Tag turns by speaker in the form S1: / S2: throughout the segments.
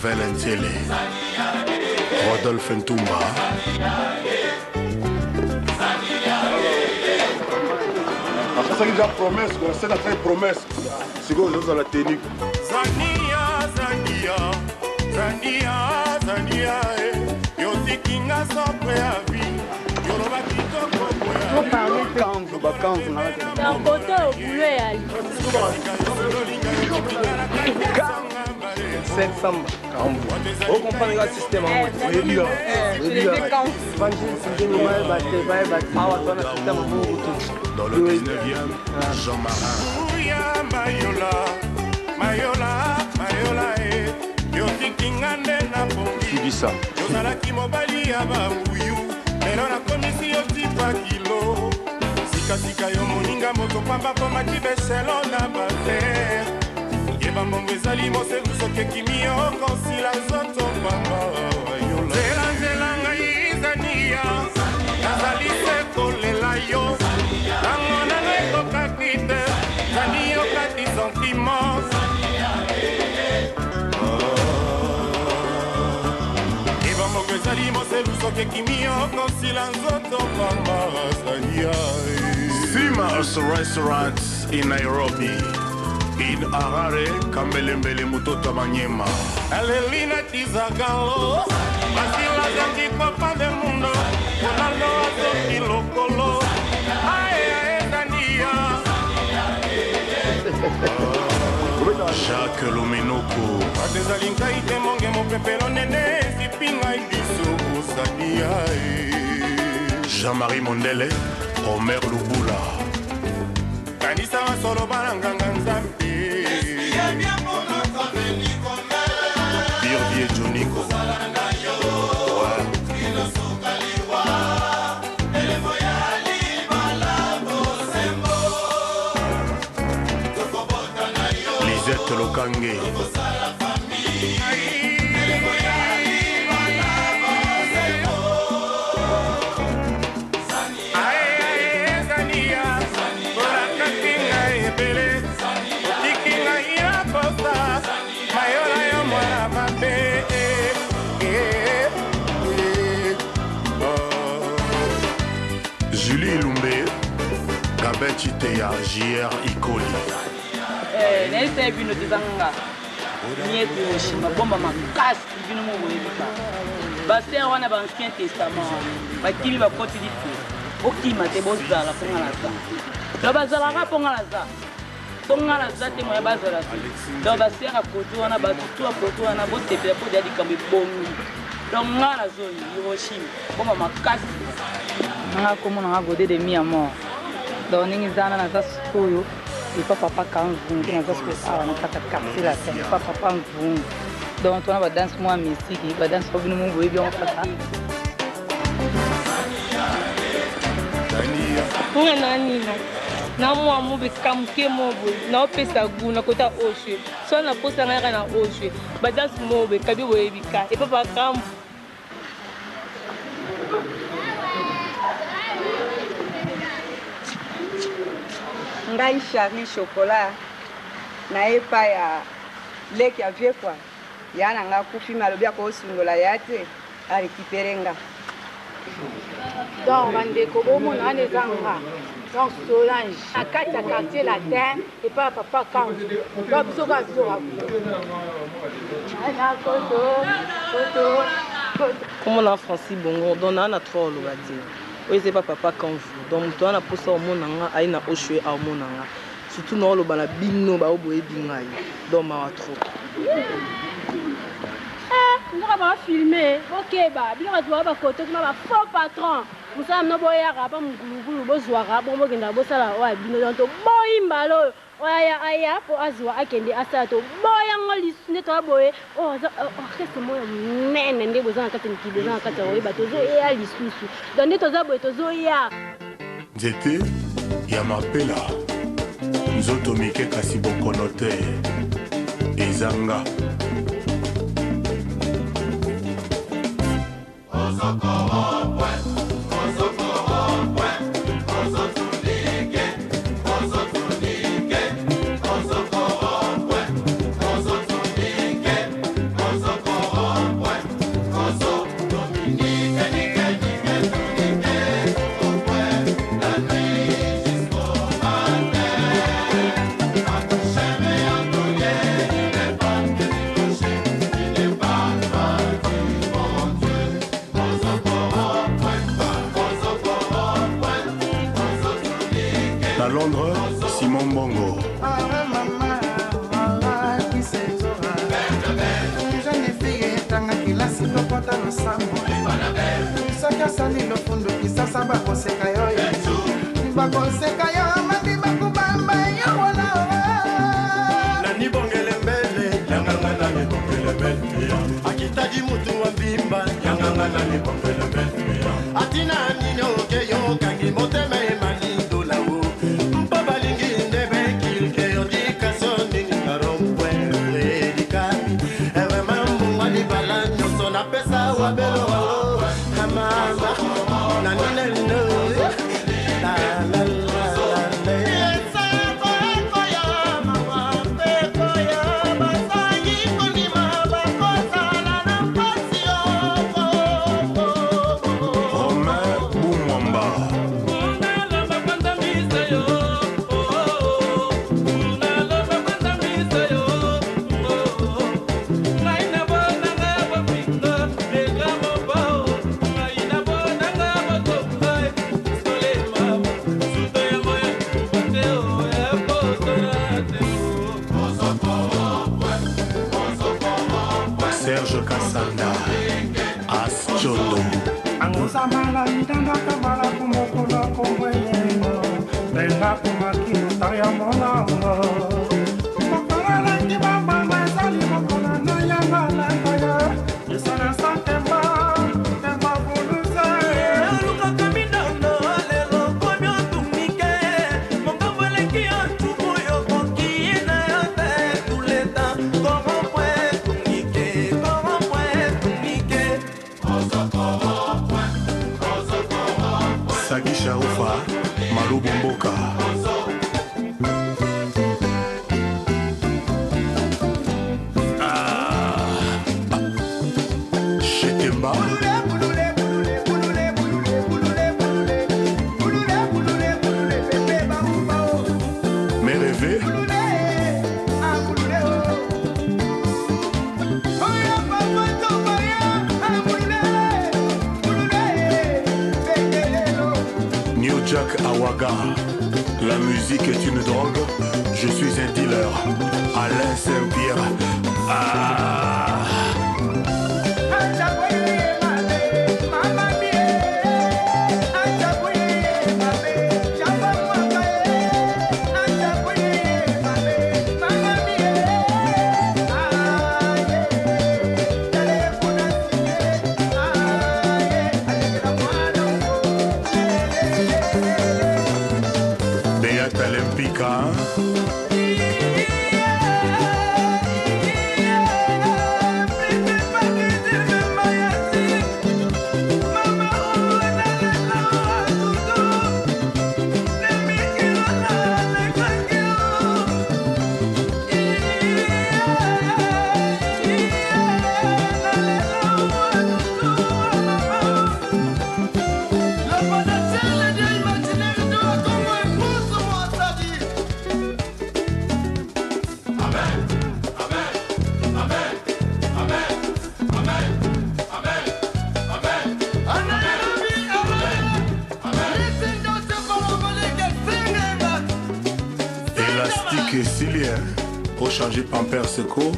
S1: Marvel Ntele, Rodolphe Ntumba,
S2: ça déjà promesse, c'est la très promesse. C'est quoi dans la technique?
S3: Zania, Zania, Zania, Zania, Yotikinga sans préavis, Yoroba Kitoko.
S4: Faut parler quand dans le côté au poulet à
S5: 700. On comprend le système.
S1: Dans le 19e, Jean-Marin.
S2: Qui dit ça?
S3: Sika yo moninga moto pamba po matibeselo na bater yeba mbongo ezali mosengu soki kimi okosila nzoto pamba nzela ngai zania nazali se kolela yo ntango nanga ekokaki te zani okati sentiment yeba mbongo ezali mosengu soki kimi okosila nzoto pamba zania.
S1: Sima's Restaurants in Nairobi, in Harare, Kambelembele Mutoto Manyema.
S3: Alelina Tizagalo, Basila Zangi Papa del Mundo, Ronaldo Azoki Locolo, Ae Dania,
S1: Jacques Lomenoko,
S3: Adezalinka ite monge mo pepelo nene, Sipinga ibiso Zania.
S1: Jean-Marie Mondele, Omer Lubula,
S3: Kanisa Solo Baranganga Nzambi,
S1: Birvie Joniko, Lisette Lokange, Julie Lumbe, Gabet Chiteya, JR Ikoli.
S4: Nese bino tizanga. Nietu yoshima bomba makasi bino mo webika. Baser wana ba Ancien Testament. Bakili ba koti difu. Okima te bozala ponga la sa. Do bazala ka ponga la sa. Ponga la sa te moya bazala. Do baser a poto wana ba tutu a poto wana bo te pe po dia dikambe bongi. Donc ngala zoni yoshima bomba makasi. Nanga komo nanga gode de mi amor. Donc ningi zana na sa soyo. Il faut papa quand vous venez dans ce ah on a pas capté la scène papa vous donc on va danser moi musique il va danser pour nous voir bien on fait ça on nani na moi mo be kamke mo bo na opesa gu na kota oshwe so na posa ngaka na oshwe ba danse mo be kabi bo ebika et papa quand
S6: ngai Charlie chocolat na epa ya leki ya vie quoi ya na nga kufi malobi ko sungola ya te a récupérer nga
S4: donc bandeko bomo na ne zanga donc Solange à kata quartier latin et pas papa quand donc biso ka zora ana koto
S5: Comme on a Francis Bongo, on a trop le bâti. Oui, c'est pas papa quand vous. Donc, toi, on a poussé au monde, on a oché au monde. Surtout, nous, on a bino, on a bingaï. Donc, on a trop.
S4: Nous avons filmé. Ok, bah, bien, on va côté, on a faux patron. Nous sommes nos boyards, pas mon goulou, bozoara, bon, bon, on a bossé là, ouais, bino, donc, boy, malo. Aya pour azwa akende asato boya ngoli neto boye oh reste moi nene ndebo za kati nkibe za kati oyi batozo ya lisusu donc neto za boye tozo ya
S1: Nzete ya mapela nzoto mike kasi bokono te ezanga À Londres, Simon Bongo.
S7: Akitaji mutu wa bimba yanganga na ni bombele bele atina nino ke yo kangi moteme mani dola wo mpaba lingi ndebe kilke yo dikason ni karompwe dikami ewe mambo wali balanyo sona pesa wa belo hamama na nino la la la
S1: Serge Kassanda, Aschondo.
S3: Anguzamala ndanda kamala kumokula kumwenyengo Nena kumakino taya monango Mokala ndibamba mazali mokola na yangala kaya Yesana santemba, temba buluze Aluka kamidondo, lelo komyo tumike Mokavole kiyo chukuyo koki na yote tuleta Komo pwe tumike, komo pwe tumike
S1: Sagisha Ufa, Malubu Mboka. Chetemba. Mes rêves. New Jack Awaga, la musique est une drogue, je suis un dealer, Alain Saint-Pierre. Beata Olympica. Élastique et Silien, pour changer Pampers Seco.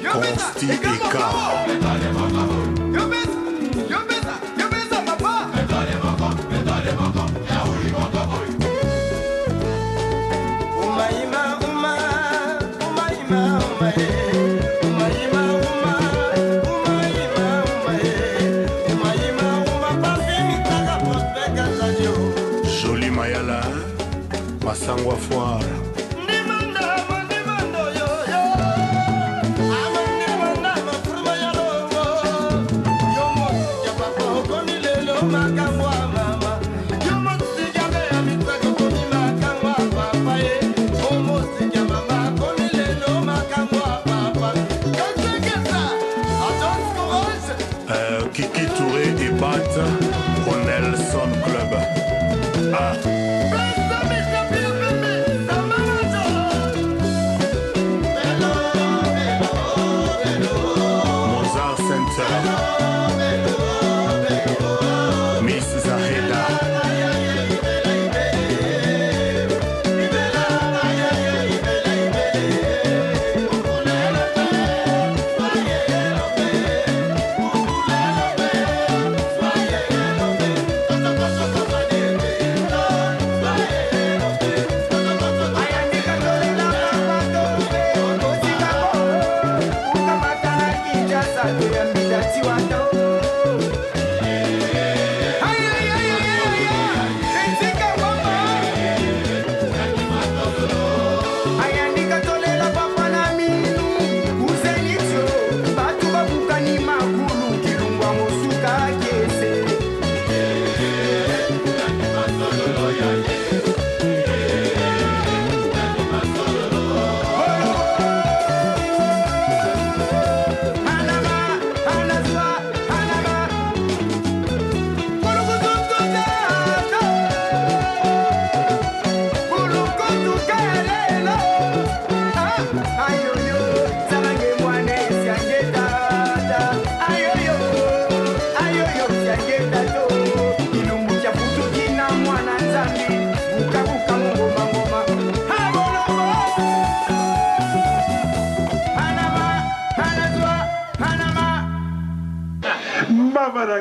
S1: Consti et K. Jolie Mayala, Masangwa Foire. Bat au Nelson Club. Ah. Mozart Center. Miss Zaheda.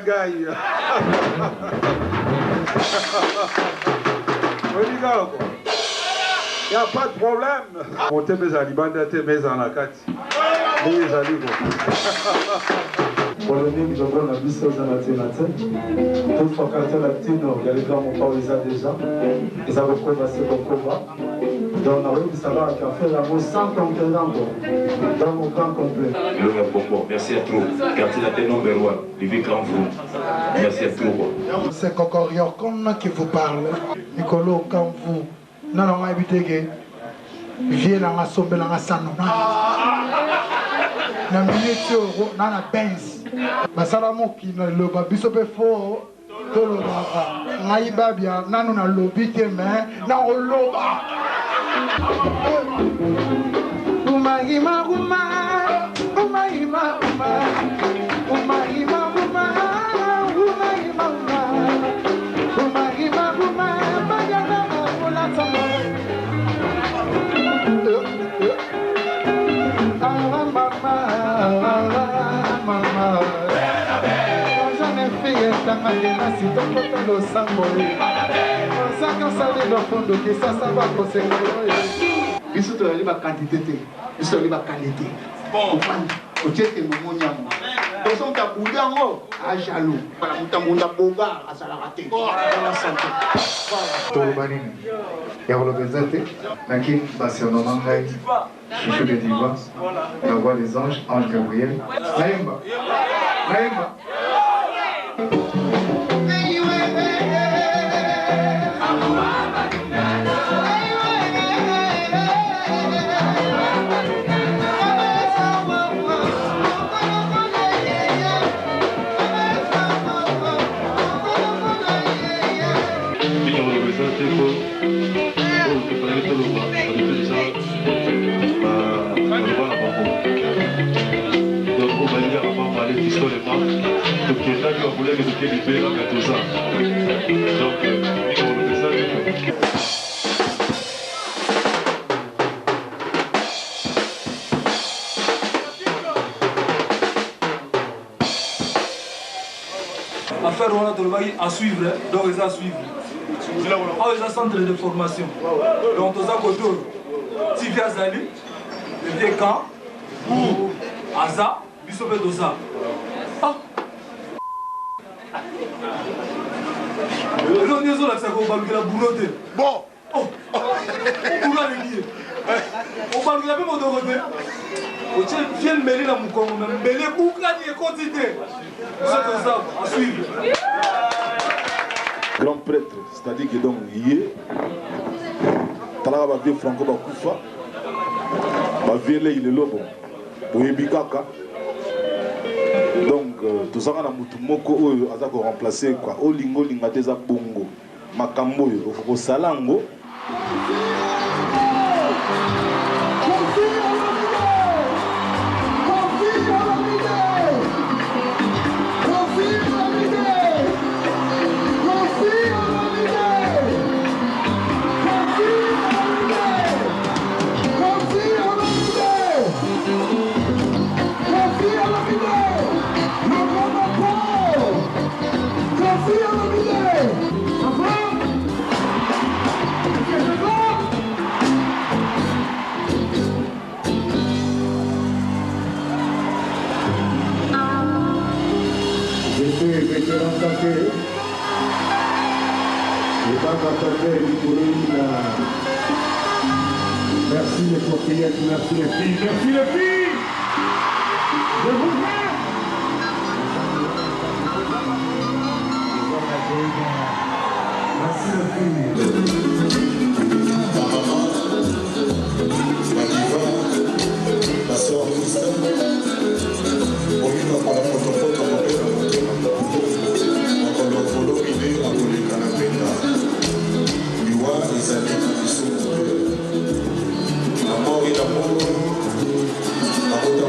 S8: Gaia. Il n'y a pas de problème. Montez mes alibanda, mes anakati. Les alibos.
S9: Polonais, je vois la bise aux anaténates. Tout fois quand la tino, il y a les grands montants, ils ont déjà. Ils avaient commencé au combat. Donc, on a vu ça va fait l'amour sans concurrent dans mon camp complet.
S10: Merci à tous. Quartier la numéro 1, Livy Cranfou. Merci à tous.
S11: C'est Kokorio qui vous parle. Nicolo, quand vous. Non, non, habitez. Viens dans la sombre, dans la salle. Na minute euro na na Benz basala moki na loba biso pe fo to loba ngai babia nanu na lobi te mais na oloba umahima uma umahima uma umahima uma umahima uma umahima uma bagana na tomo mama jamais fait tanga na sito kota lo sambo saka sali do fondo que ça va conseiller biso to ali ba quantité te biso ali ba qualité bon o tete mo nyamo to son ta budango a jaloux para mutamunda boga asala rate la santé
S9: to banini ya lo bezate lakin basiono mangai Chouchou de Diva, la voix des anges, Ange Gabriel. Naïmba, Naïmba.
S12: Affaire on a trouvé à suivre, donc ils à suivre. Ah, ils ont centre de formation. Donc tous à côté, Tivi Azali, le vieux camp, Aza, Bissopé Dosa. Ah. Le on est là, c'est qu'on va la boulotte. Bon. Oh. On va le dire. On va le dire mon côté. On tient le mêler dans mon corps, même mêler beaucoup de quantité. C'est ça, à suivre.
S2: Grand prêtre, c'est-à-dire que donc yé, Talaba va vivre Franco Bakoufa, va vivre il est lobo, Boyebikaka. Donc
S13: tozanga na mutu moko oyo aza ko remplacer quoi olingo linga te za bongo makambo oyo okosala ngo
S11: Merci les coquillettes, merci les filles, merci les filles. Je vous aime. Merci les filles.
S14: Ta maman, ma diva, ma soeur Christelle, on y va pour la photo, mon père, on va le idée, on va le canapé. Les amis qui sont la mort et l'amour, la route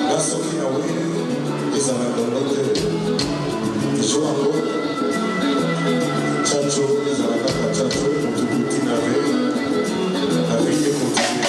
S14: la soki na oui, les amateurs de Joango, Tchatcho, les amateurs de Tchatcho, pour tout le petit navet, la vie est continue.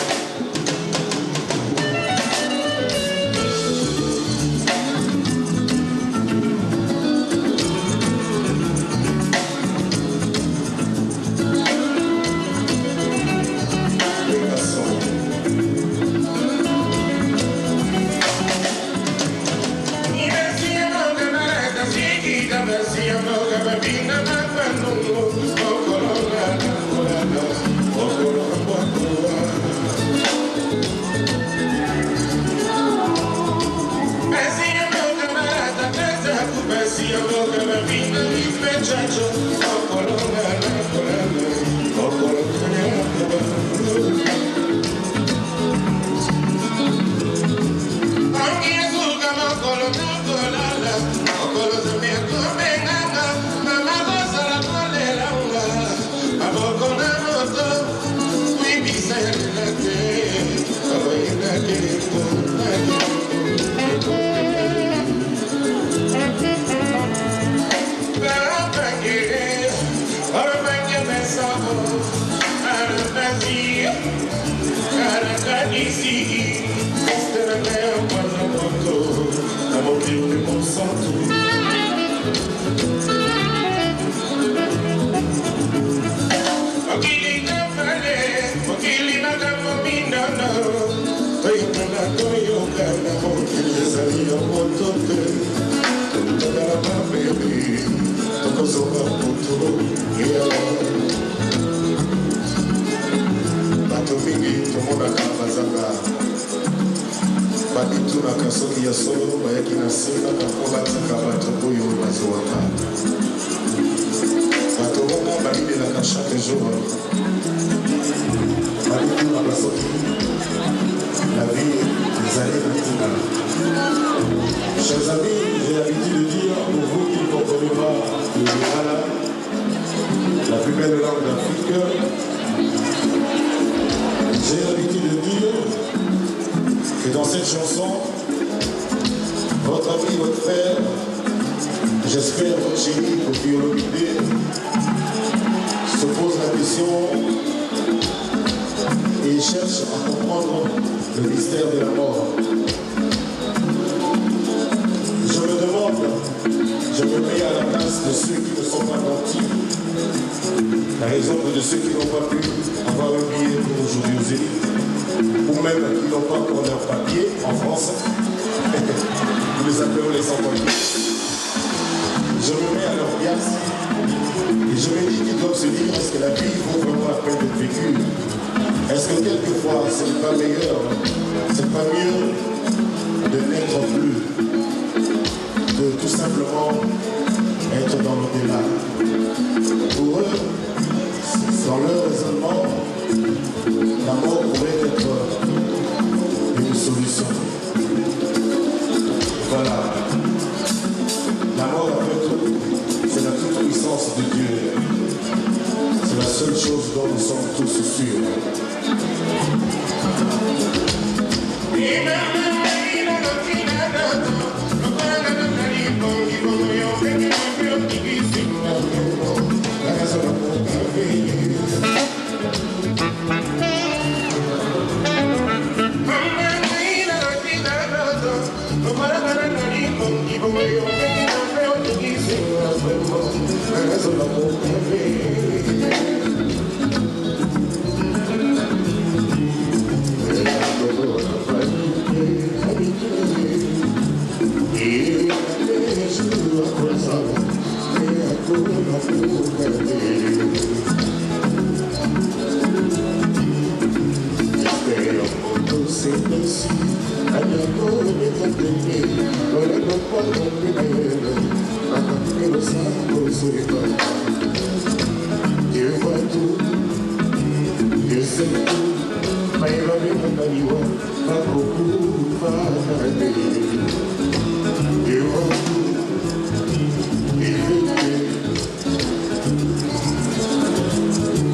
S15: Chers amis, j'ai l'habitude de dire, pour vous qui ne comprenez pas le Lingala, la plus belle langue d'Afrique, j'ai l'habitude de dire que dans cette chanson, votre ami, votre frère, j'espère votre chéri, votre biologité, se pose la question et cherche à comprendre le mystère de la mort. Je me demande, je me mets à la place de ceux qui ne sont pas nantis, par exemple de ceux qui n'ont pas pu avoir un billet pour aujourd'hui aux Zénith, ou même qui n'ont pas encore leur papier en France. Nous les appelons les sans-papiers. Je me mets à leur place et je me dis qu'ils doivent se dire, est-ce que la vie vaut vraiment la peine d'être vécue? Est-ce que quelquefois c'est pas meilleur, c'est pas mieux de n'être plus, de tout simplement être dans l'au-delà? Pour eux, dans leur raisonnement, la mort pourrait être une solution. tous sûrs.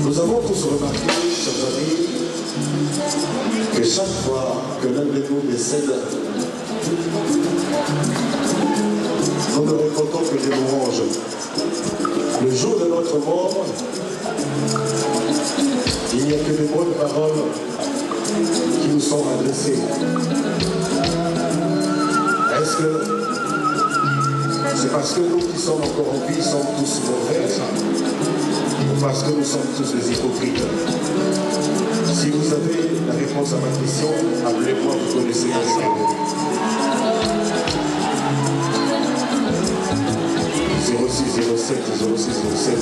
S15: Nous avons tous remarqué, chers amis, que chaque fois que l'un de nous décède, nous ne récoltons que des louanges. Le jour de notre mort, il n'y a que des bonnes paroles qui nous sont adressées. Est-ce que c'est parce que nous qui sommes encore en vie sommes tous mauvais ou parce que nous sommes tous des hypocrites? Si vous avez la réponse à ma question, appelez-moi, vous connaissez mon numéro. 0607 0607.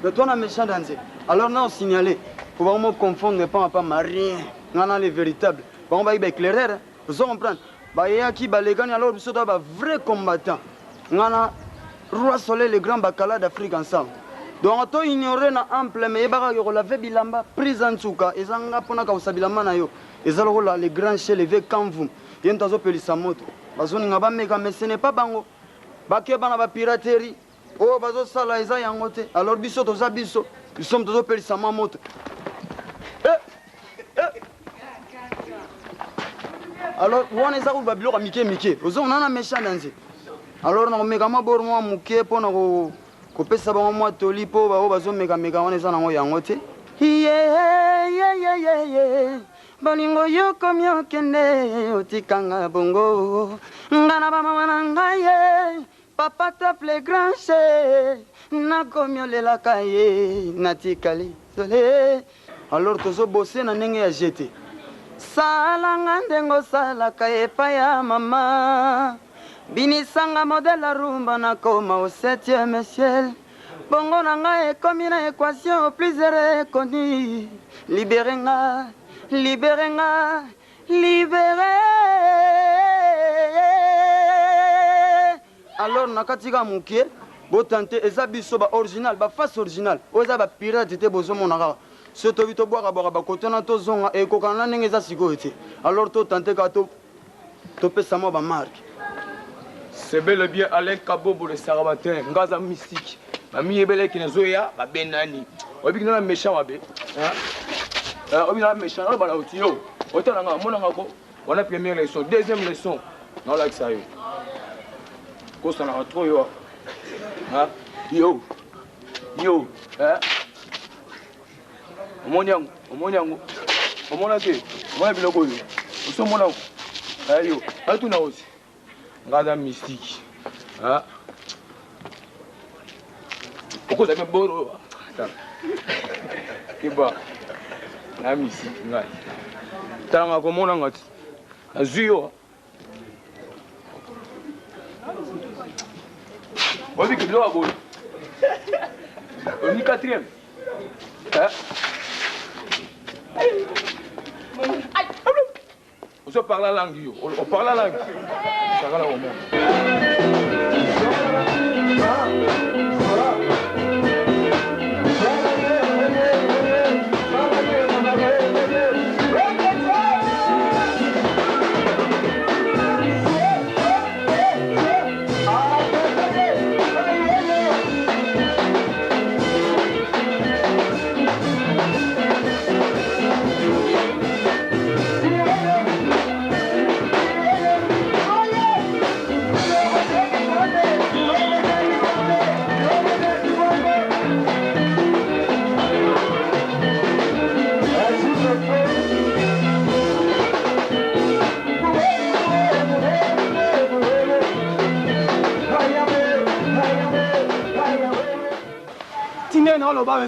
S16: Mais toi, on a méchant dans ce. Alors, non, signalé. Pour vraiment confondre les pas mariés. On a les véritables. On va y éclairer. Vous comprenez? Il y a qui les gars, alors, ils sont des vrais combattants. On a roi soleil, les grands bacala d'Afrique ensemble. Donc, on a ignoré ample, mais il y a la bilamba, prise en souka, et ça n'a pas de sabilama na yo. Et ça, les grands chefs, les vieux kanvum. Il y a un tas de pélis à moto. Parce que mais ce n'est pas bango. Bakeba na piraterie. Oh, bazo sala eza yangote. Alors biso toza biso. Nous sommes tous pélis à moto. Alors, on est à Babylon à Mickey. On a un méchant dans ce. Alors, on a un bord moi mouké pour nous. Couper ça pour moi tolipo ba bazo mega on est en yangote. Yeah. Balingo yo komyo kende otikanga bongo. Ngana ba mama ngaye. Papa tape les grands chefs. Na komyo le la kaye natikali sole. Alors tozo bosser na ndenge ya jeter. Sala ngandengo sala kaye pa ya mama. Binisanga modèle rumba na koma au 7e ciel. Bongo nanga ekomi na équation plus reconnue. Libérenga. Alors nakatika mukie bo tante eza biso ba original ba face original oza ba pirate te bozo monaka soto vito boaka ba kotona to zonga e kokana ndenge eza siko ete alors to tante ka to pesa mo ba marque.
S17: C'est bel et bien Alain Kabobo le Sarabatin ngaza mystique mami ebele kinezoya ba benani obi kina méchant wabe obi na méchant on ba la otio otana nga monanga ko on a première leçon deuxième leçon non là que ça yo ko ça na trop yo yo omonyango omona ke omona biloko yo osomona yo atuna aussi ngaza mystique pourquoi ça me boro kiba na mystique ngai tanga komona ngati azuyo obi kilo abo on est 4e on se parle la langue on parle la langue ça va là au monde.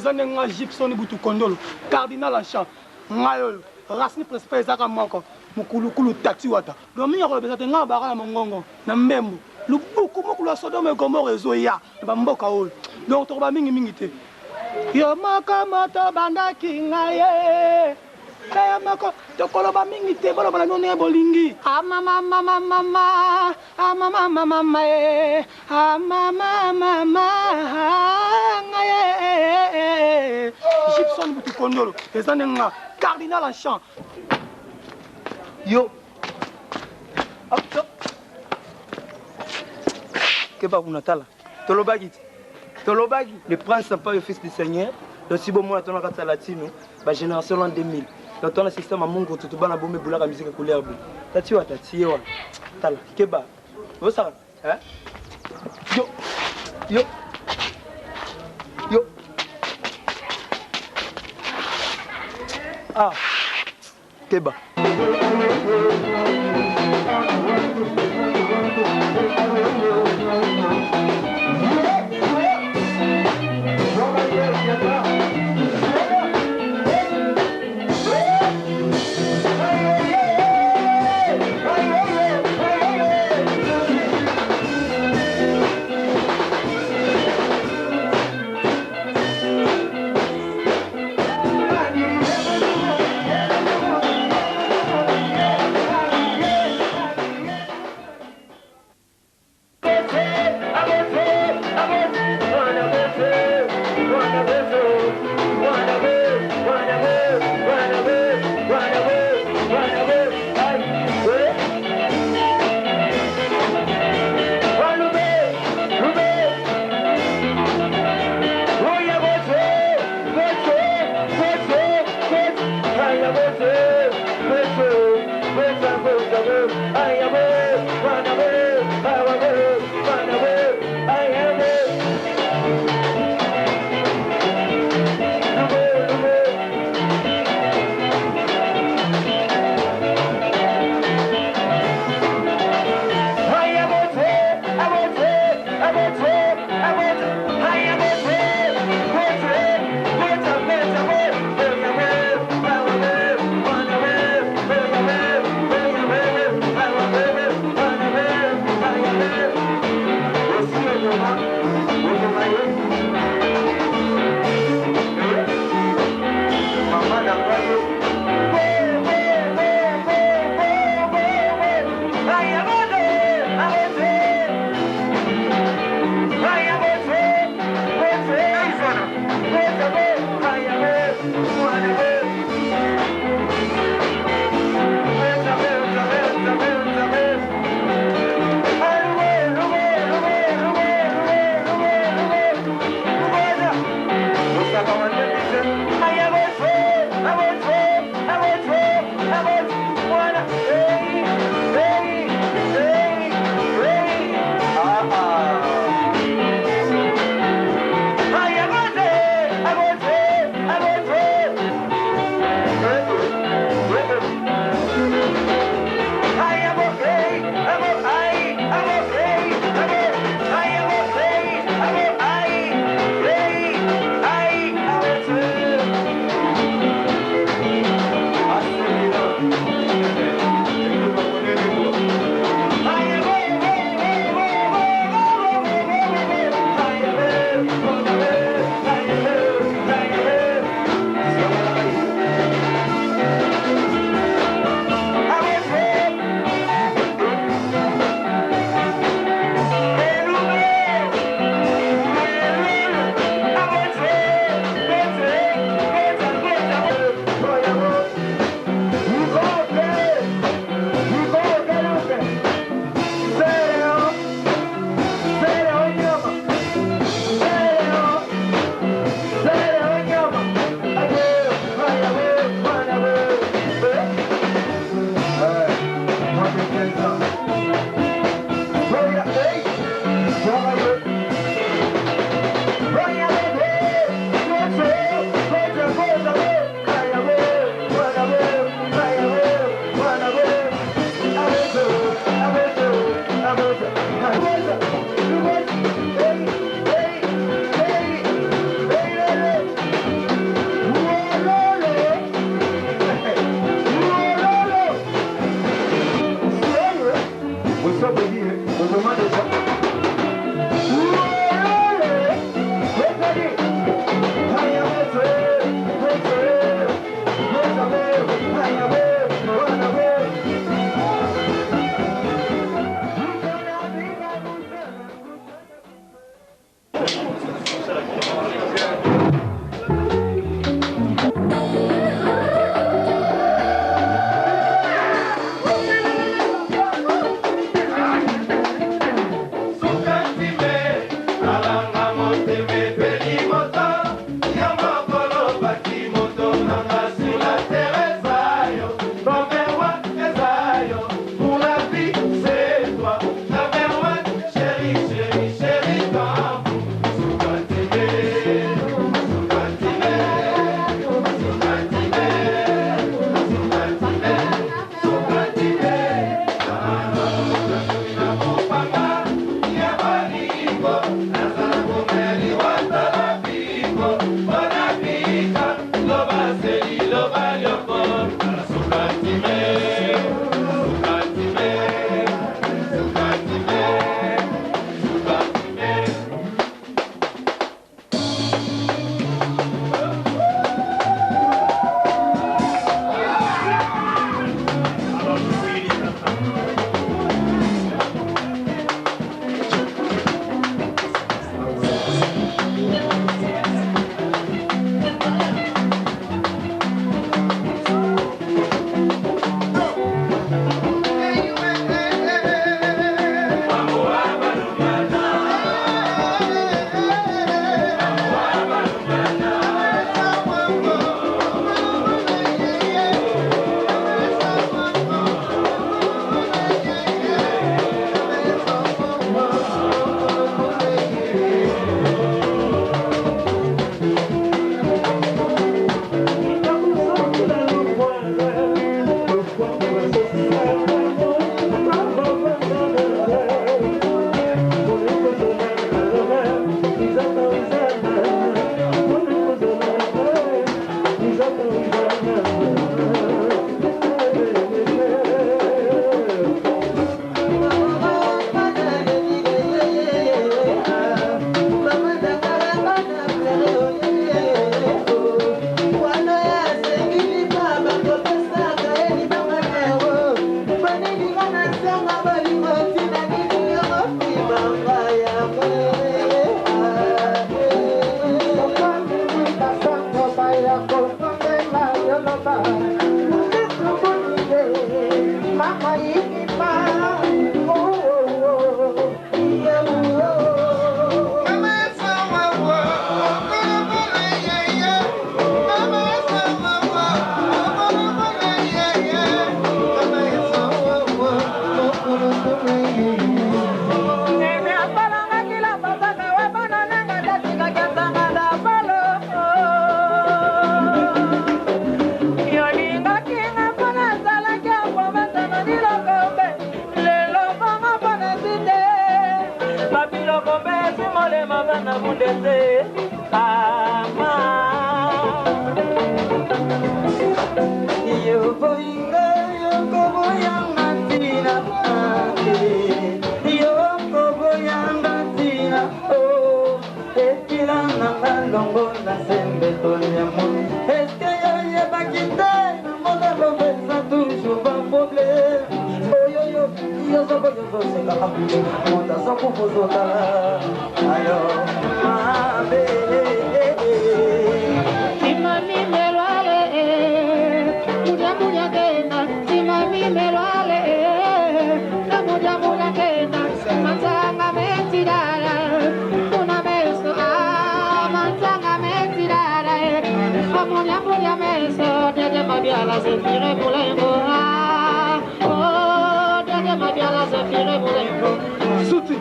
S18: Nga Gibson butu kondolo cardinal en champ ngayo rasni principal ezaka moko mukulu tati wata do minga ko bezate nga bara mongongo na mbembo lubuku mokulu Sodome Gomorrhe ezoya ba mboka oyo donc to ba mingi te yo makamoto bandaki ngaye kaya mako to koloba mingi te bolo bala none bolingi mama ngaye Gibson butu kondolo ezane nga cardinal en champ
S16: yo que va vous natala tolobagi le prince pas le fils du Seigneur le sibo mo atona kata latino ba génération l'an 2000 dans ton système à mungu tout bana bombe boulaka musique couleur bleu tati wa tala keba vous ça yo keba
S19: bana bundete ama yo boinga yo koboyanga tina yo koboyanga tina oh ekilanga ngalongo na sembe tonyamo eske yo yebakite moda bobesa toujours pas problème yo yo seka monta sokufuzota ayo mabe simami melwale mudia kena simami melwale mudia kena matanga mentidara una beso matanga mentidara mudia beso de mabiala se tire mulengo Mabiala se tire mulengo Suti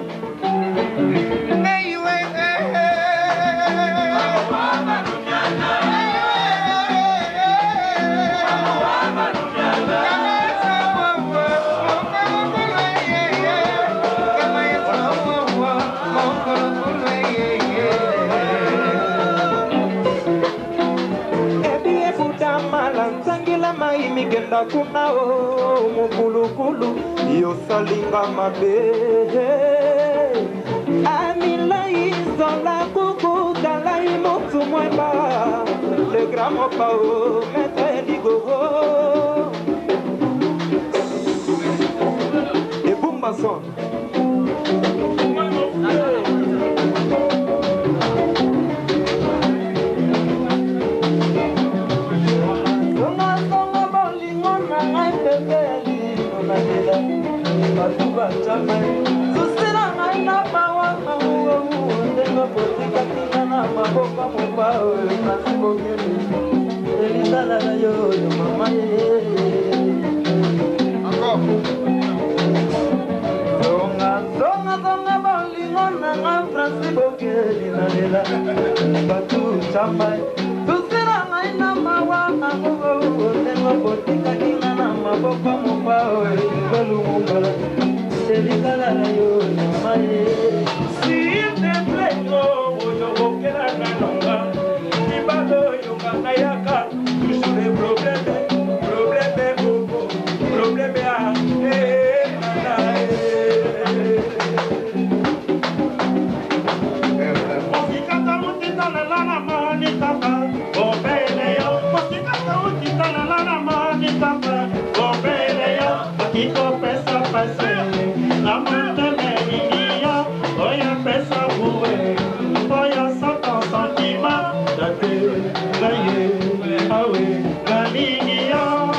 S19: migenda kuna o mukulukulu yo salinga mabe amila izola kuku dala imotu mwemba le gramo pao mete digo e bumba son Susira na pawa tengo potica tina na maboka mobao nasibo gemi elisa la yo mama donga bolingo na nasibo gemi na lela batu chamba Susira na pawa tengo potica tina na maboka mobao Galumungala Delicada yo mamaye S'il te plaît yo yo kera kanonga Ibado yo kanayaka toujours les problèmes bobo problème ya Mosikata mutita na lana mani tata Obele yo Mosikata mutita na lana mani tata Obele yo Kiko pesa pase La muerte me inia Oya pesa bue Oya sata santima Date Gaye Awe Galinia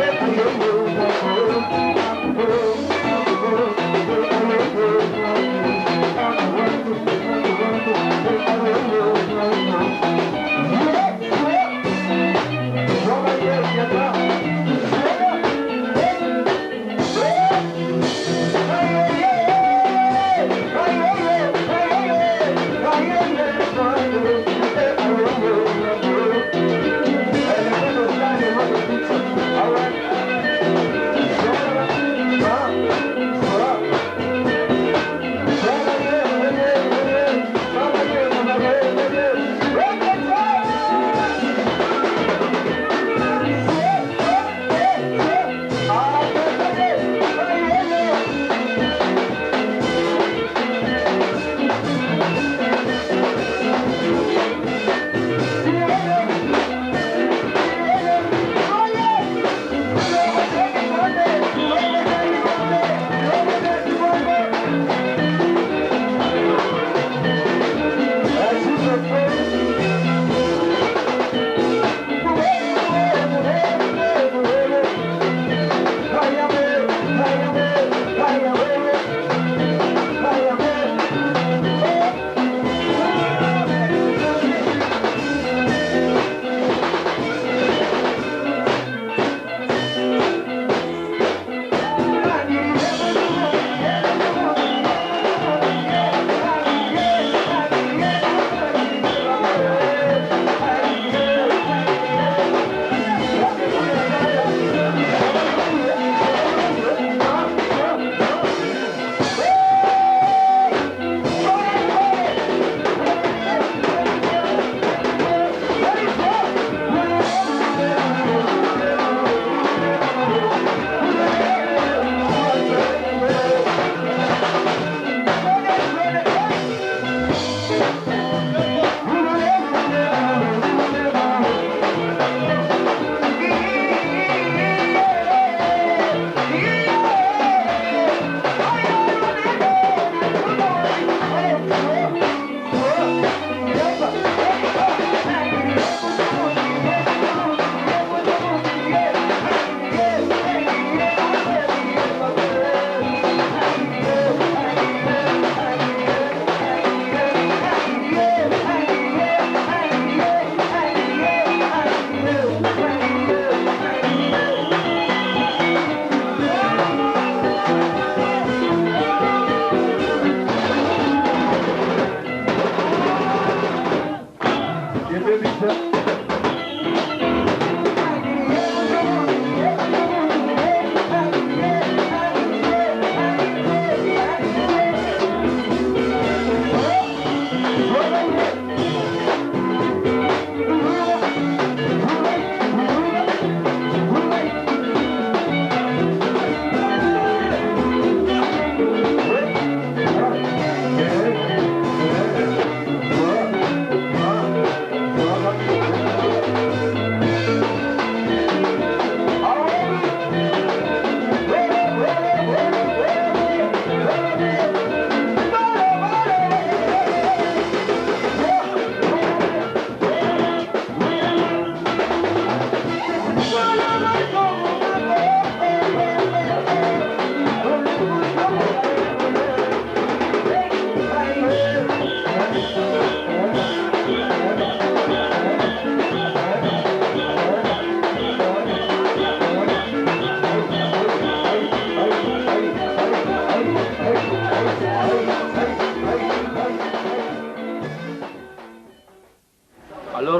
S20: Hey,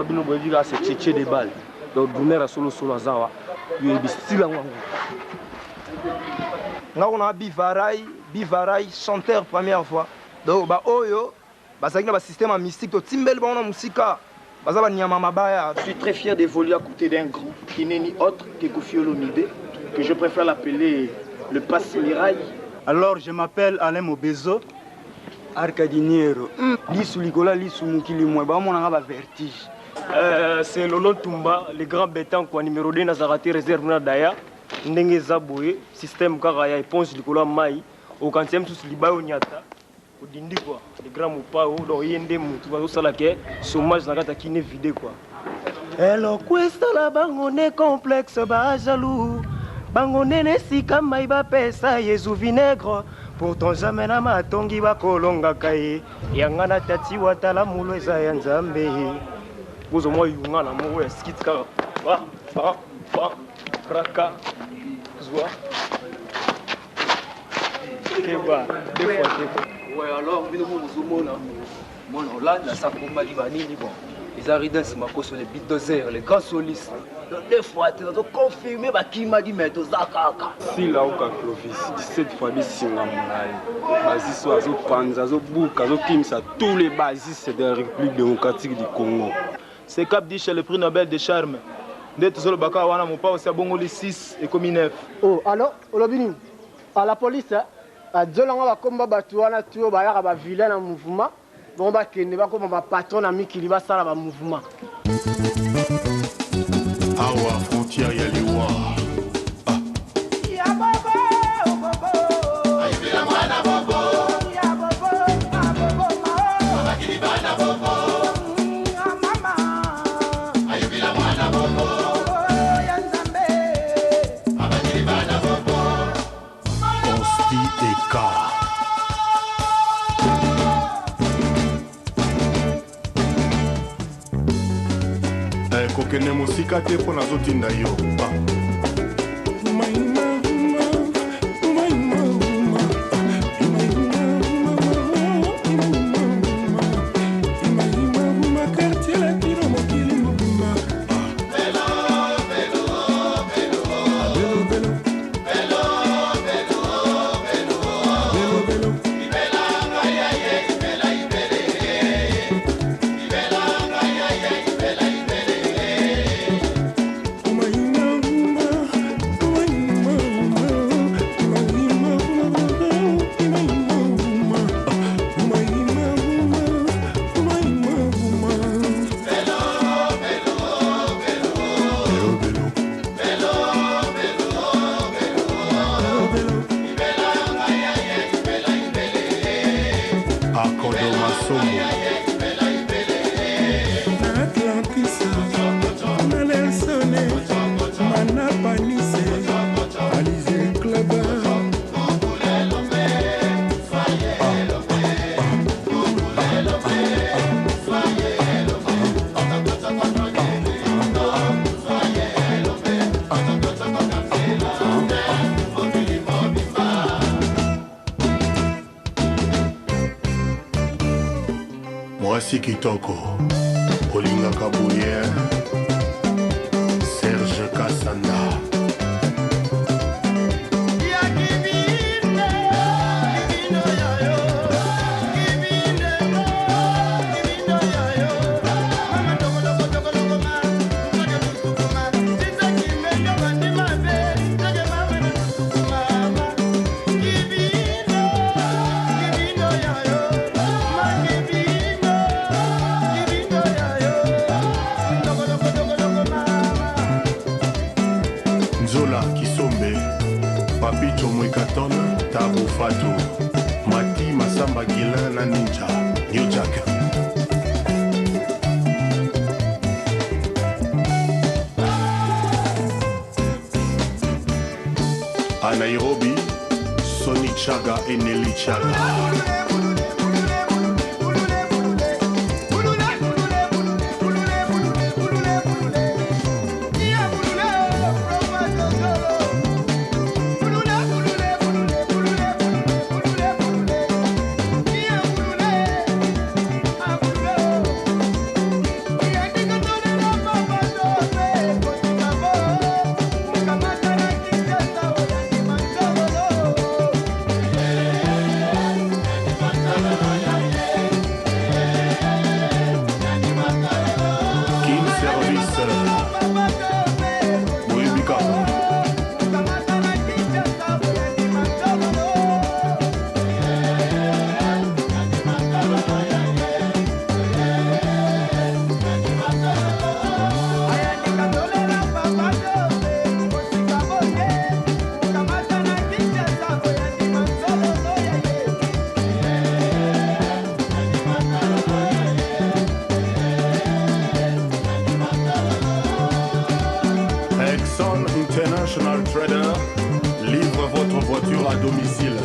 S17: Alors bino boy vika c'est tchétché des balles. Donc Doumer a solo azawa. Yo ebistila ngwangu. Nga on a Bivaray chanteur première fois. Donc ba oyo basakina ba système mystique to timbel ba on musika. Bazaba nyama mabaya.
S16: Je suis très fier d'évoluer à côté d'un grand qui n'est ni autre que Koffi Olomide, que je préfère l'appeler le passe-mirail. Alors je m'appelle Alain Mobezo. Arcadiniero. Lisu Likola, Lisu Mukili Moué, bah mon a vertige.
S17: C'est Lolo Tumba, le grand béton quoi, numéro 2 Nazarati réserve Nadaya, Ndenge Zaboué, système Karaya, éponge Likola Mai, au 40e sous Liba Onyata, au Dindi quoi, le grand Moupao, dans Yende Moutou, Salake, chômage Nagata qui n'est vidé quoi.
S20: Hello, questa la bangone complexe, ba jaloux, bangone ne si kama iba pesa, Yesu vinaigre. Pourtant jamais na matongi bakolonga kaye yangana tati watala mulo eza ya nzambe bozo mo yunga na mo skitka ba raka zwa keba des fois ouais alors bino mo zomona mon Hollande ça combat di banini bon les aridans c'est ma cause les beatdozers les grands solistes des fois tu dois confirmer ba qui m'a dit mais to zakaka
S2: si là au Clovis 17 fois bisinga monai basis oiseau panza zo buka zo kimsa tous les basis de la République démocratique du Congo
S17: c'est cap dit chez le prix Nobel de charme ndet zo le baka wana mo pa aussi bongo les 6 et comme 9
S18: oh alors olobini à la police a djolanga ba komba batu wana tuyo ba yaka ba vilain na mouvement bon ba kende ba ko ba patron na mikili ba sala ba mouvement
S1: awa frontière ya liwa kokene mosika te mpo nazotinda yo mwasi kitoko olingaka bouye Serge Kasanda Tabu Fatou, Mati Masamba Gila na Ninja, New Jack. À Nairobi, Sonny Chaga et Nelly Chaga. Trader livre votre voiture à domicile.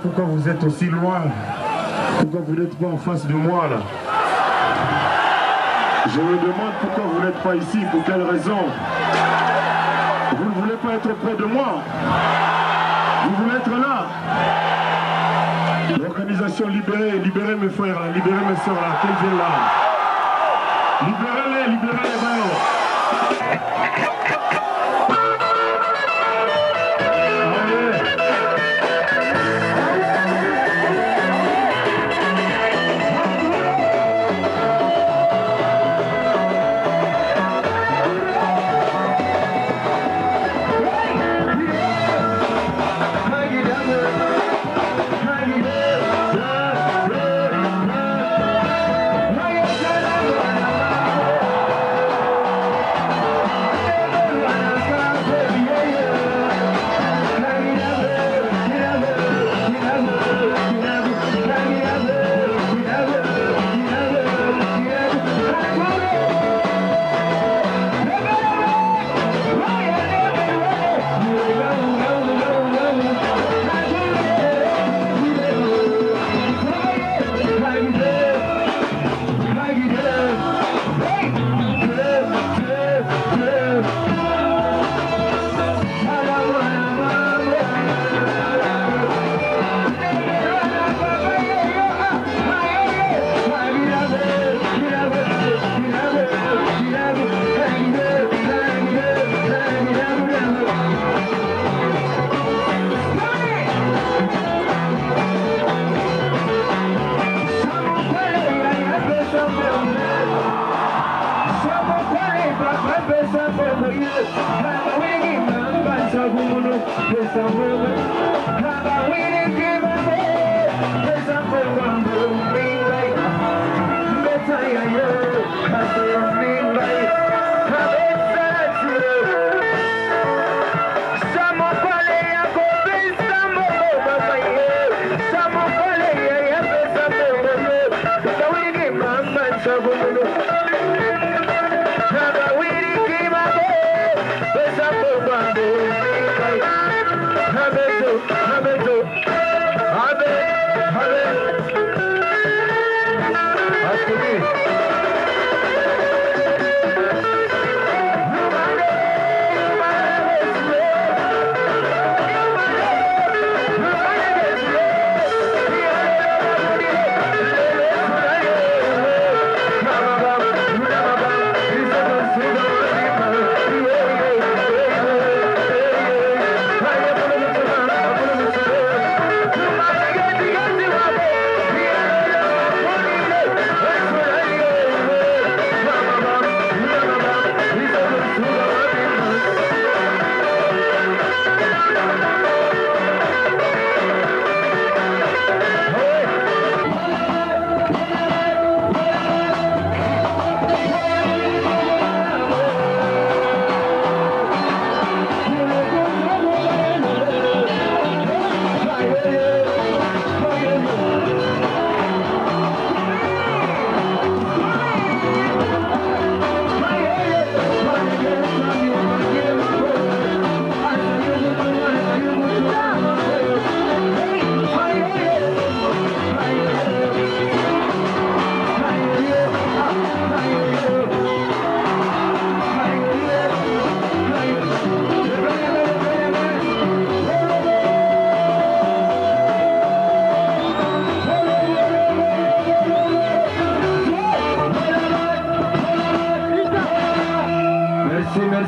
S8: Pourquoi vous êtes aussi loin? Pourquoi vous n'êtes pas en face de moi là? Je me demande pourquoi vous n'êtes pas ici, pour quelle raison? Vous ne voulez pas être près de moi? Vous voulez être là? L'organisation Libérez, libérez mes frères là, libérez mes soeurs là, qu'elles viennent là. Libérez-les, libérez les frères.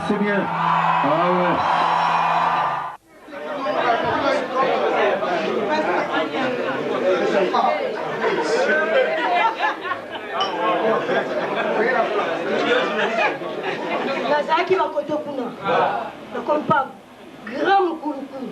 S9: c'est bien. Ah ouais.
S21: nazalaki bakoto kuna nakompa grand mukulunkulu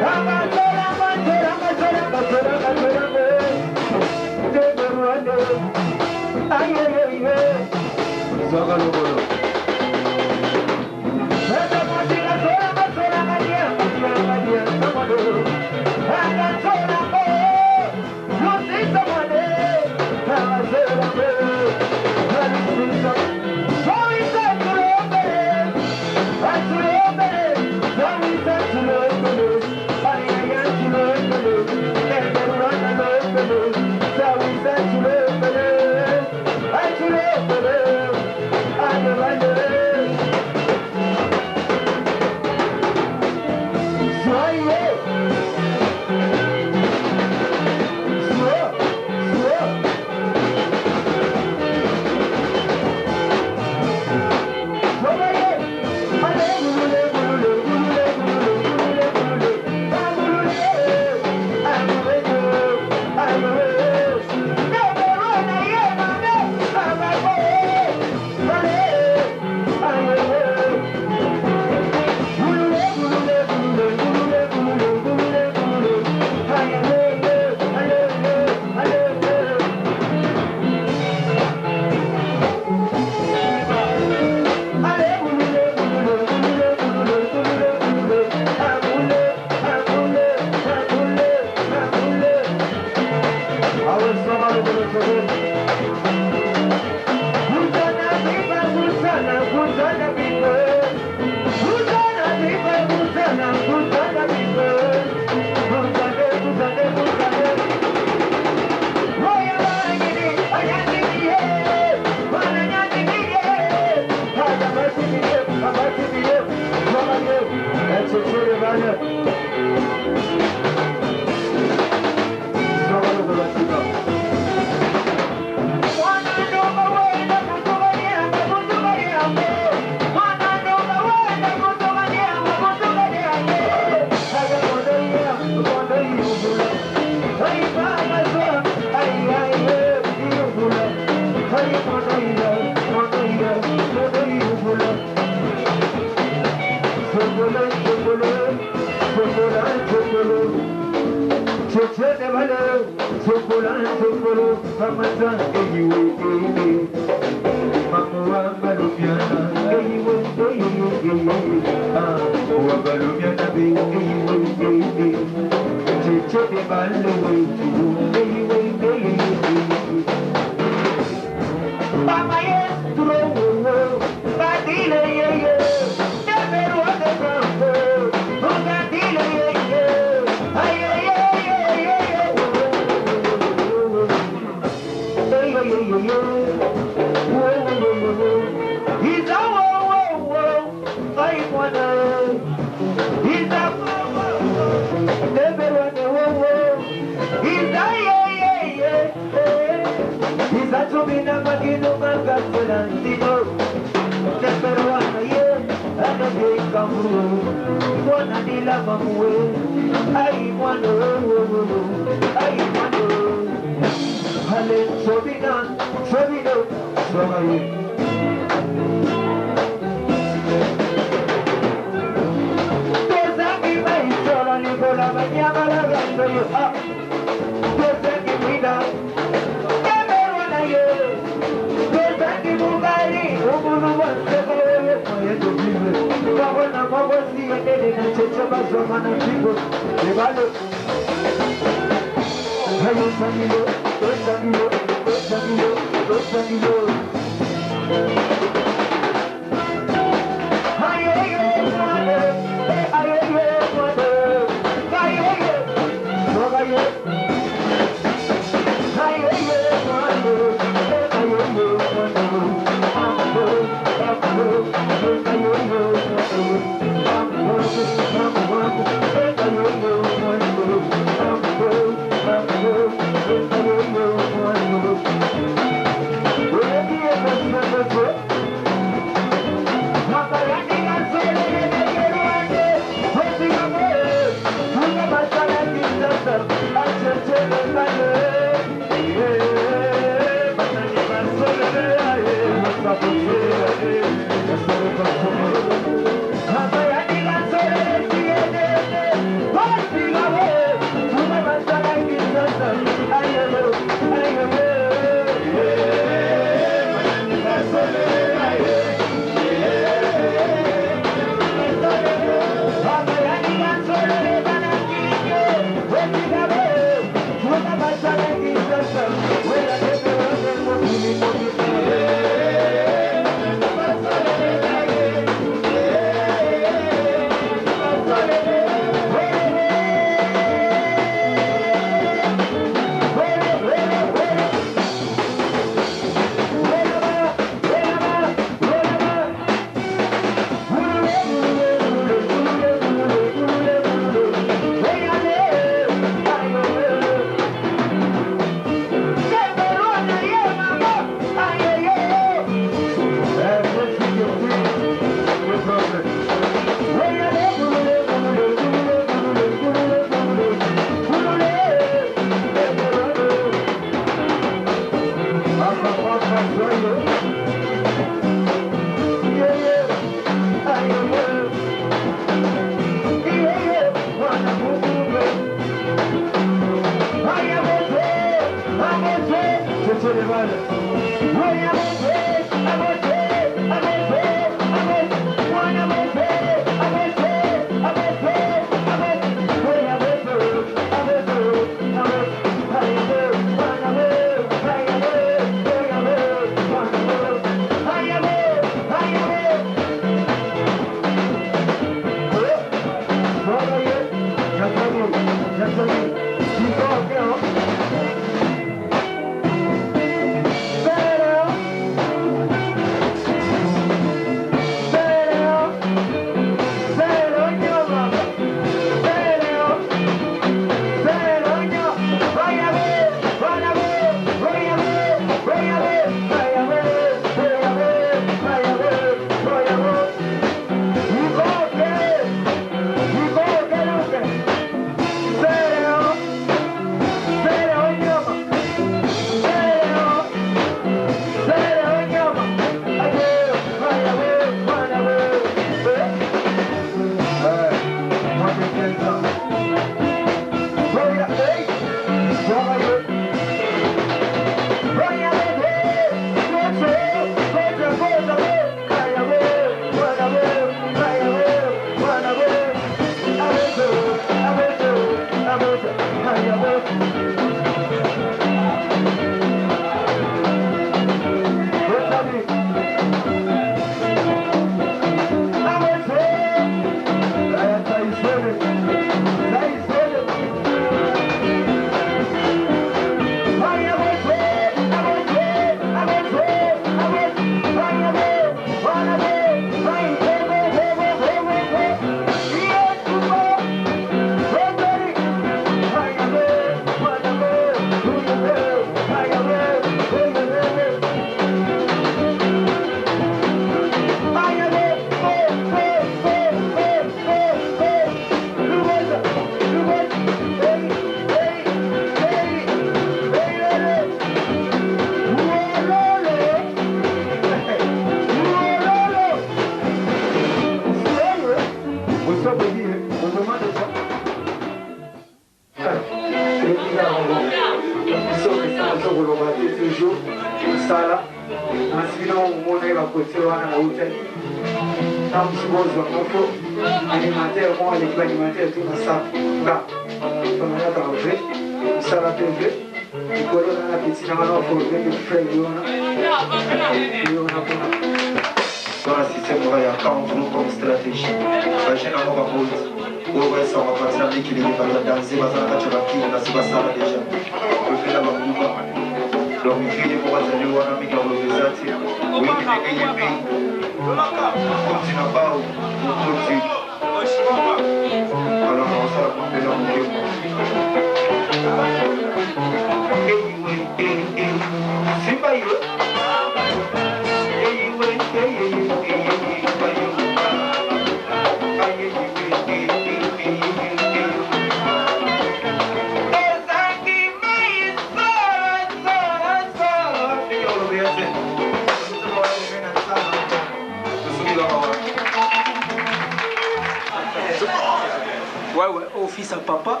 S6: Office à papa,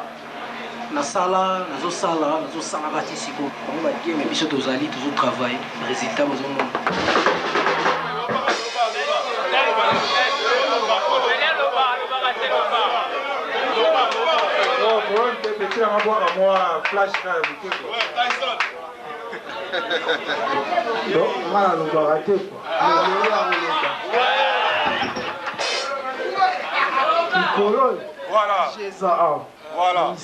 S6: na sala, kati siko. On va dire mais biso tozali toujours travail, résultat aux hommes.
S3: Voilà. Voilà.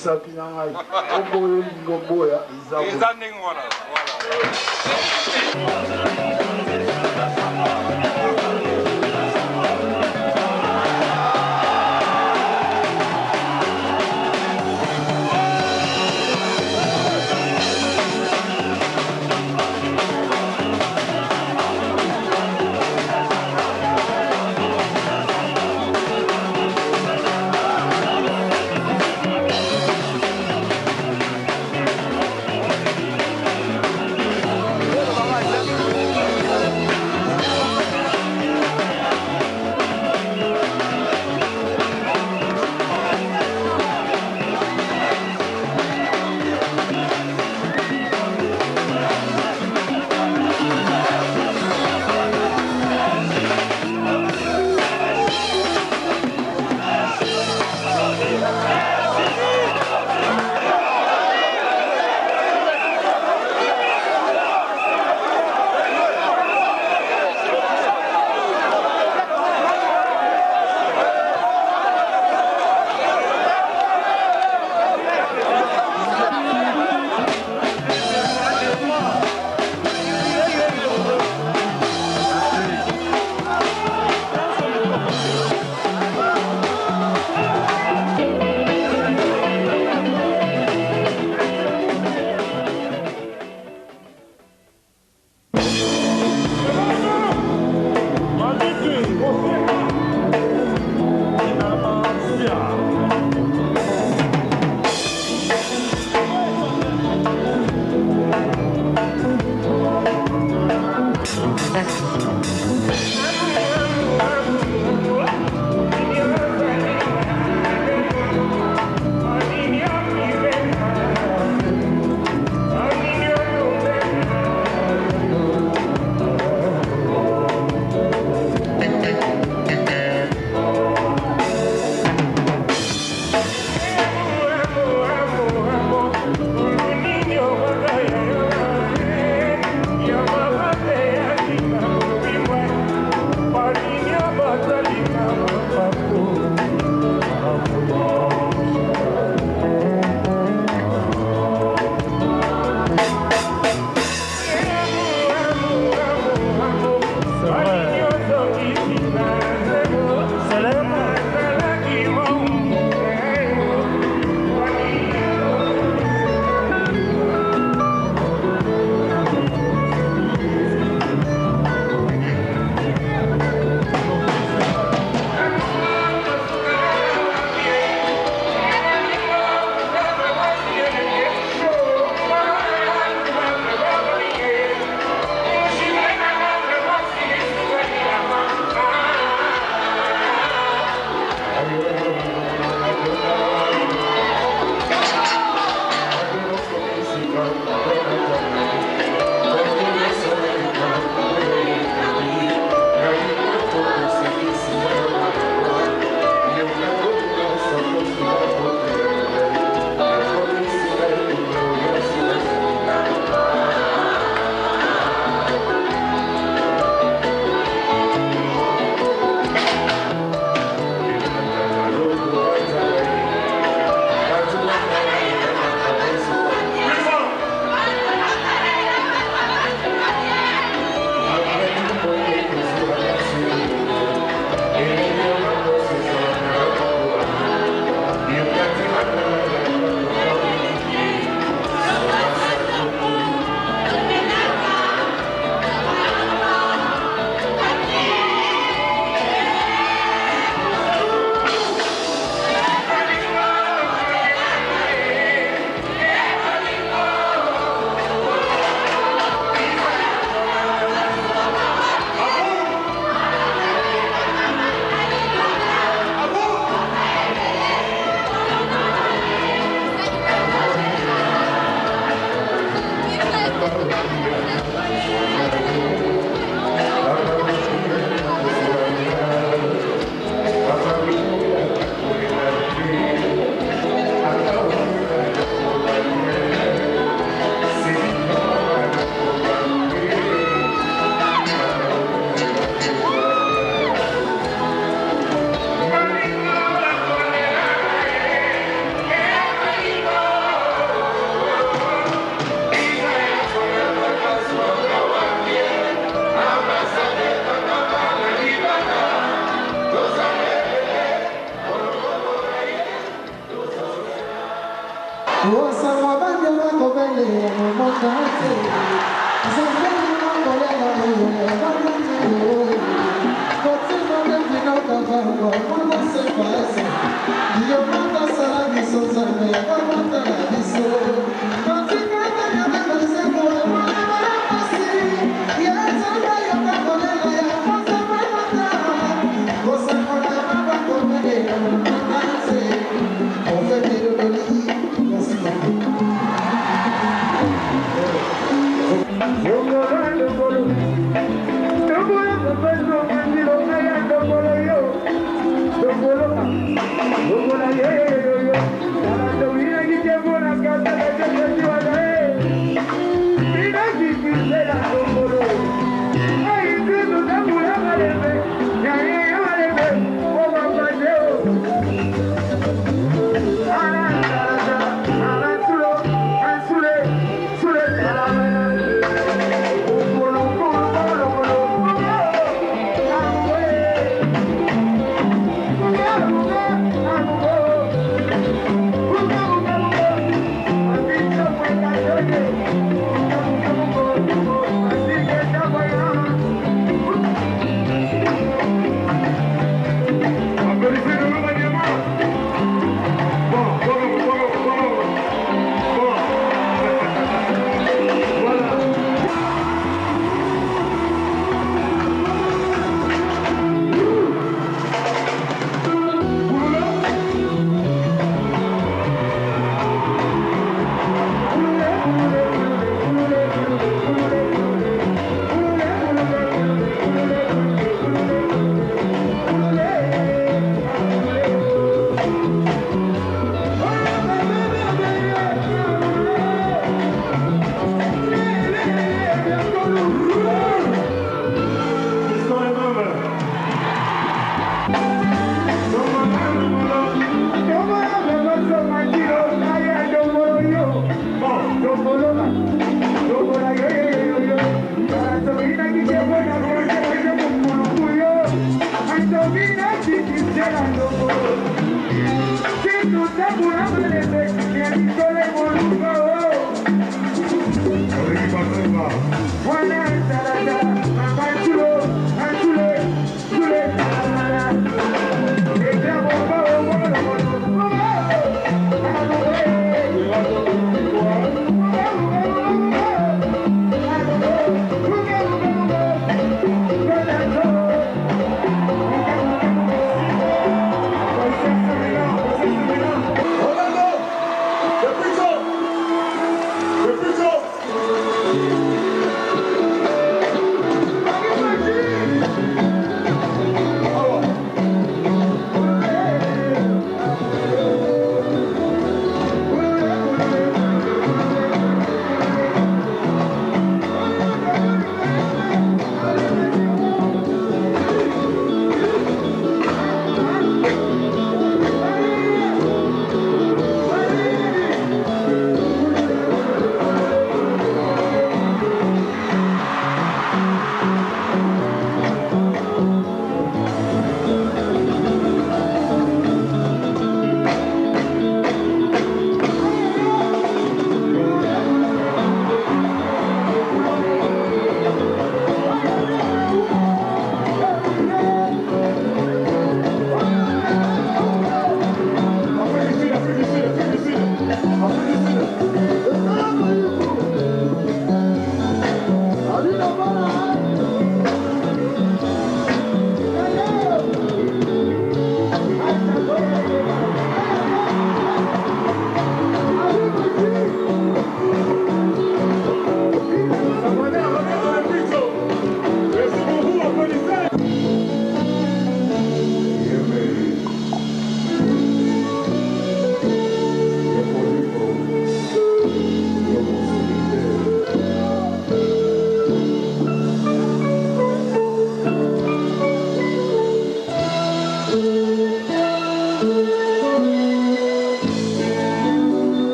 S19: Yo,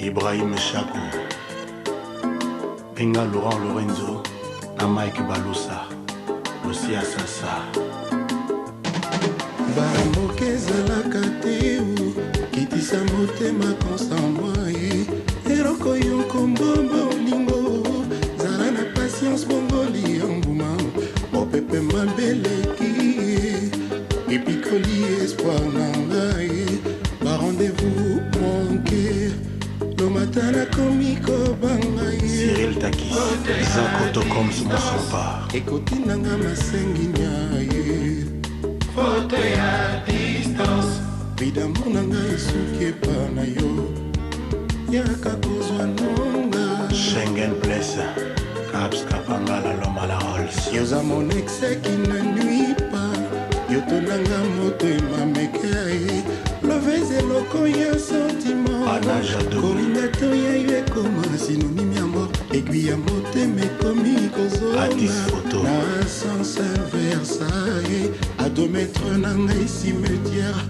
S1: Ibrahim Chakou, Benga Laurent Lorenzo, na Mike Balusa, Lucia Sasa.
S14: Baramoke ezalaka te kitisa motema konsamwa eroko yo nkombo bolingo zala na patience bongoli yambuma mopepe mabeleki epikoli espoir na ngai barendez-vous manke lo matala komiko bangai
S1: Cyril Takis, Zakoto comme son rempart.
S14: ekoti nanga masengi nyaye foto ya distance bidamour na ngai esuki epa na yo yaka kozwa nonga
S1: Schengen Place, Caps Kapangala Loma la Rolls.
S14: yoza mon exeki na nui pa yotonanga moto emamekai lovez eloko ya sentiment kolinga to ya yo ekoma synonyme ya mort aiguille ya motema ekomi kozona na ascenseur Versailles à 2 mètres na ngai cimetière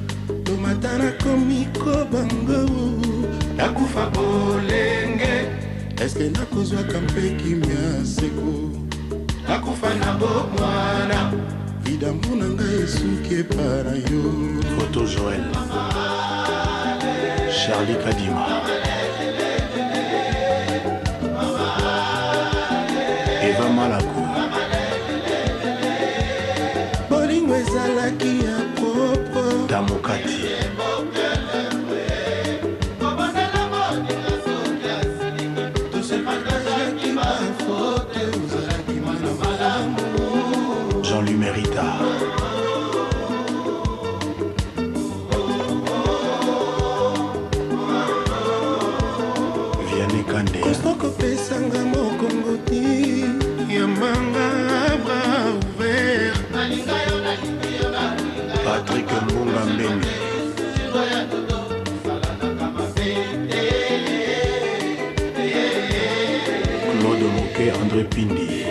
S14: lomata nakomi kobango nakufa bolenge eske nakozwaka mpe kimia seko nakufa na bomwana vidambu na ngai esuki epa na yo
S1: Photo Joël, Charlie Kadima, Eva Malakou,
S14: bolingo ezalaki ya propre
S1: Damokati, Jean-Louis Mérita, André Pindi.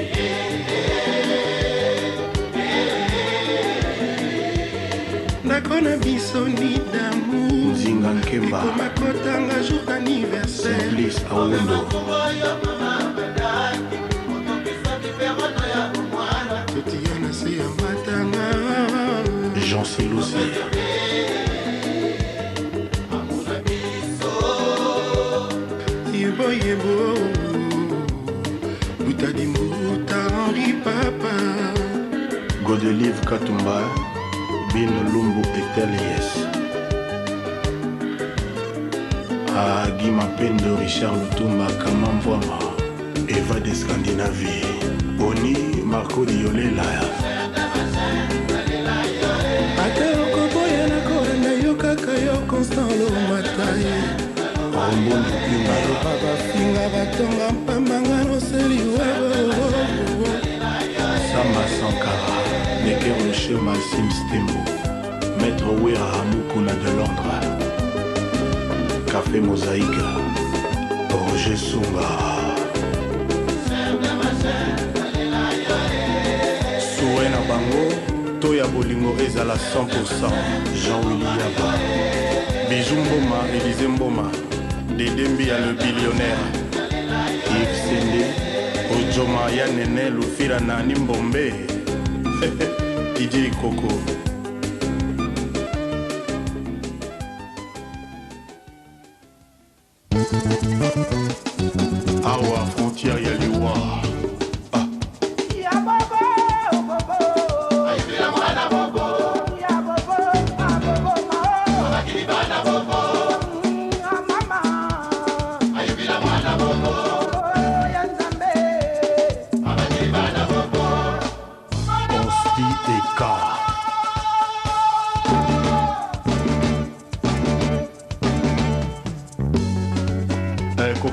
S14: nakona biso ni damu
S1: Nzinga Nkemba
S14: makotanga jour d'anniversaire
S1: Simplice Awundo
S14: totiana se ya matanga
S1: Jean Silousi
S14: yebo butadimbuta Henri Papa
S1: Godelive Katumba Bino Lumbu Etelies Guy Mapendo Richard Lutumba Kamamvwama Eva de Scandinavie Boni Marco Diolela
S14: ata okoboya nakolanda yo kaka yo Constant Lomataye aloba bafinga batonga mpambanga noseli
S1: Samba Sankara Neker Rocher Massim Stembo Maître Ouera Hamukuna de Londres Café Mosaïque Roger Sunga Souena Bango Toya Bolingo Ezala 100% Jean-Willy Yaba Bijou Mboma Élisée Mboma Dédembi le billionnaire Yves Sende Ojoma Yanene Lufira Nani Mbombe DJ Coco Awa frontière Yaliwa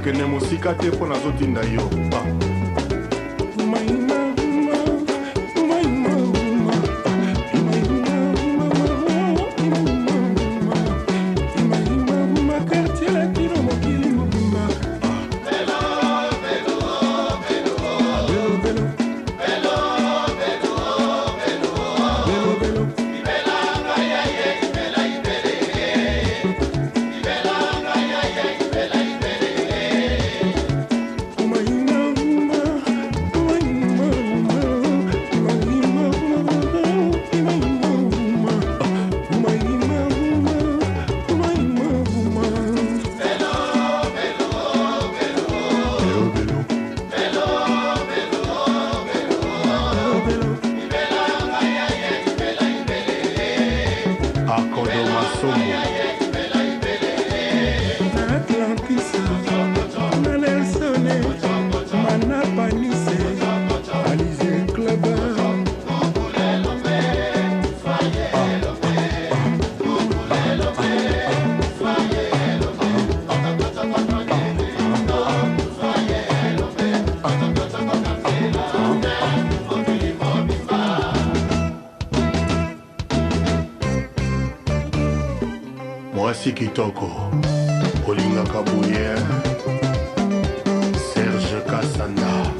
S1: kokende mosika te mpo nazotinda yo mwasi kitoko olingaka buye Serge Kasanda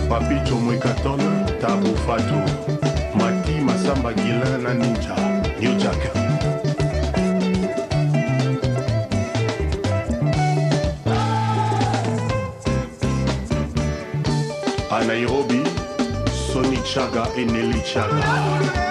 S1: Papito Mwekaton, Tabu Fatou, Mati Masamba Gilin na Ninja, New Jack. À Nairobi, Sonny Chaga et Nelly Chaga.